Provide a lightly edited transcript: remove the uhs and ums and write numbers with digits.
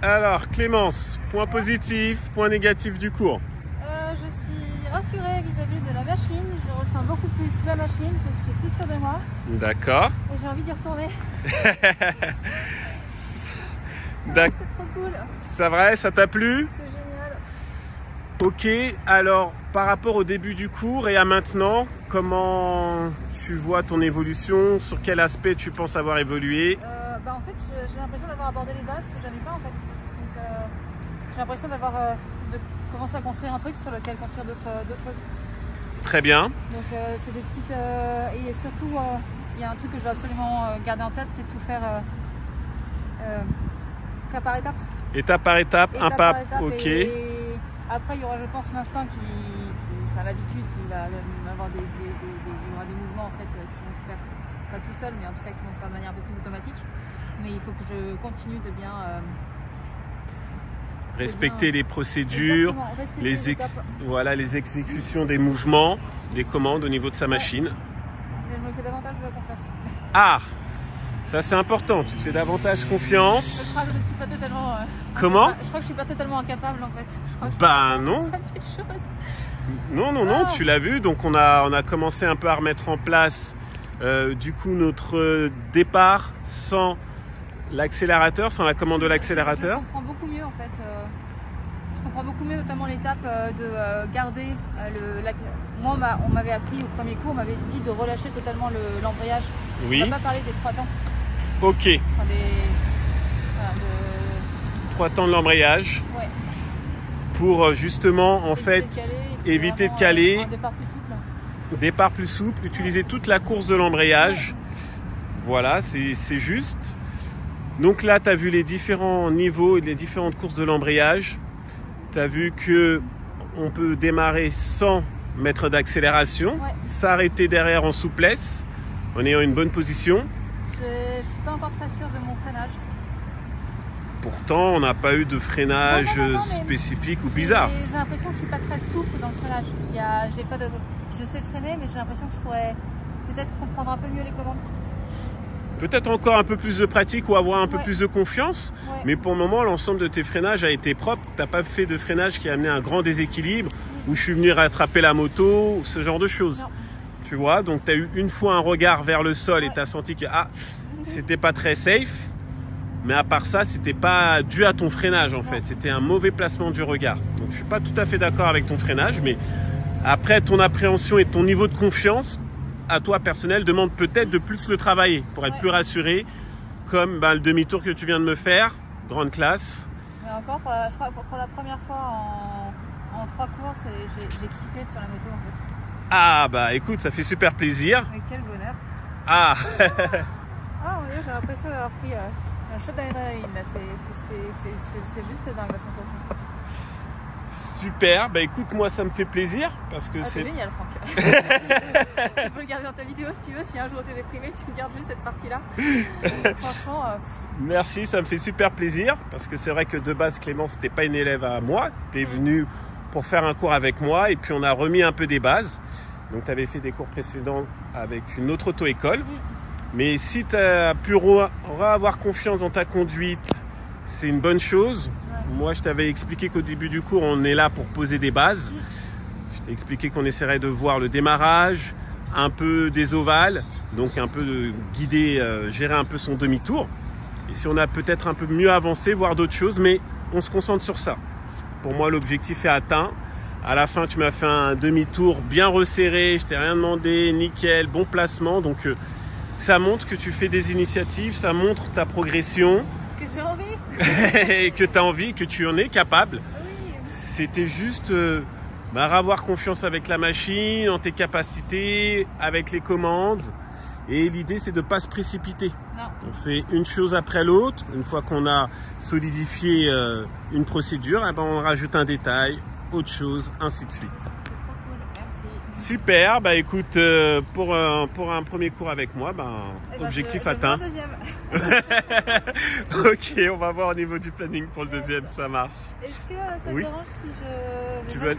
Alors Clémence, point positif, point négatif du cours. Je suis rassurée vis-à-vis de la machine. Je ressens beaucoup plus la machine, je suis plus sûre de moi. D'accord. Et j'ai envie d'y retourner. C'est trop cool. C'est vrai, ça t'a plu? C'est génial. Ok, alors par rapport au début du cours et à maintenant, comment tu vois ton évolution? Sur quel aspect tu penses avoir évolué? En fait, j'ai l'impression d'avoir abordé les bases que j'avais pas en fait. Donc, j'ai l'impression d'avoir de commencer à construire un truc sur lequel construire d'autres choses. Très bien. Donc c'est des petites... et surtout, il y a un truc que je dois absolument garder en tête, c'est de tout faire cas par étape. Étape par étape, un pas, ok. Et après, il y aura, je pense, l'instinct enfin l'habitude qui va avoir il y aura des mouvements en fait qui vont se faire, pas tout seul, mais en tout cas qui vont se faire de manière un peu plus automatique. Mais il faut que je continue de bien... respecter les procédures, voilà, les exécutions des mouvements, des commandes au niveau de sa machine. Mais je me fais davantage confiance. Ah, ça c'est important, tu te fais davantage confiance. Je crois que je suis pas totalement... Comment? Je crois que je suis pas totalement incapable en fait. Non. Non, tu l'as vu, donc on a commencé un peu à remettre en place du coup notre départ sans l'accélérateur, sans la commande de l'accélérateur. Je comprends beaucoup mieux en fait. Je comprends beaucoup mieux notamment l'étape de garder Moi on m'avait appris au premier cours, on m'avait dit de relâcher totalement l'embrayage. Oui. On n'a pas parlé des 3 temps. Ok. Enfin, 3 temps de l'embrayage. Ouais. Pour justement en fait éviter de caler. Un départ plus souple. Départ plus souple, utiliser toute la course de l'embrayage. Voilà, c'est juste. Donc là, tu as vu les différents niveaux et les différentes courses de l'embrayage. Tu as vu que on peut démarrer sans mettre d'accélération, s'arrêter derrière en souplesse, en ayant une bonne position. Je ne suis pas encore très sûre de mon freinage. Pourtant, on n'a pas eu de freinage spécifique ou bizarre. J'ai l'impression que je ne suis pas très souple dans le freinage. Je sais freiner, mais j'ai l'impression que je pourrais peut-être comprendre un peu mieux les commandes. Peut-être encore un peu plus de pratique ou avoir un peu plus de confiance, mais pour le moment, l'ensemble de tes freinages a été propre. Tu n'as pas fait de freinage qui a amené un grand déséquilibre, où je suis venu rattraper la moto, ou ce genre de choses. Non. Tu vois, donc tu as eu une fois un regard vers le sol et tu as senti que c'était pas très safe, mais à part ça, c'était pas dû à ton freinage en fait. C'était un mauvais placement du regard. Donc je suis pas tout à fait d'accord avec ton freinage, mais après ton appréhension et ton niveau de confiance, à toi personnel, demande peut-être de plus le travailler pour être plus rassuré, comme le demi-tour que tu viens de me faire, grande classe. Mais encore, je crois pour la première fois en 3 cours, j'ai kiffé de faire la moto en fait. Ah bah écoute, ça fait super plaisir. Mais quel bonheur. Ah mon Dieu, j'ai l'impression d'avoir pris un shot d'adrénaline là, c'est juste dingue la sensation. Super, bah écoute, moi ça me fait plaisir parce que c'est génial Franck. Tu peux le garder dans ta vidéo si tu veux, si un jour tu es déprimé, tu gardes juste cette partie-là. Franchement... Merci, ça me fait super plaisir parce que c'est vrai que de base Clémence n'était pas une élève à moi, tu es venue pour faire un cours avec moi et puis on a remis un peu des bases. Donc tu avais fait des cours précédents avec une autre auto-école. Mais si tu as pu avoir confiance dans ta conduite, c'est une bonne chose. Moi, je t'avais expliqué qu'au début du cours, on est là pour poser des bases. Je t'ai expliqué qu'on essaierait de voir le démarrage, un peu des ovales, donc un peu de guider, gérer un peu son demi-tour. Et si on a peut-être un peu mieux avancé, voir d'autres choses, mais on se concentre sur ça. Pour moi, l'objectif est atteint. À la fin, tu m'as fait un demi-tour bien resserré, je t'ai rien demandé, nickel, bon placement. Donc, ça montre que tu fais des initiatives, ça montre ta progression. Que j'ai envie. Et que tu as envie, que tu en es capable. Oui. C'était juste avoir confiance avec la machine, en tes capacités, avec les commandes. Et l'idée, c'est de ne pas se précipiter. Non. On fait une chose après l'autre. Une fois qu'on a solidifié une procédure, on rajoute un détail, autre chose, ainsi de suite. Super, bah écoute, pour un premier cours avec moi, objectif atteint. Ok, on va voir au niveau du planning pour le deuxième, ça marche. Est-ce que ça te dérange si je... Tu veux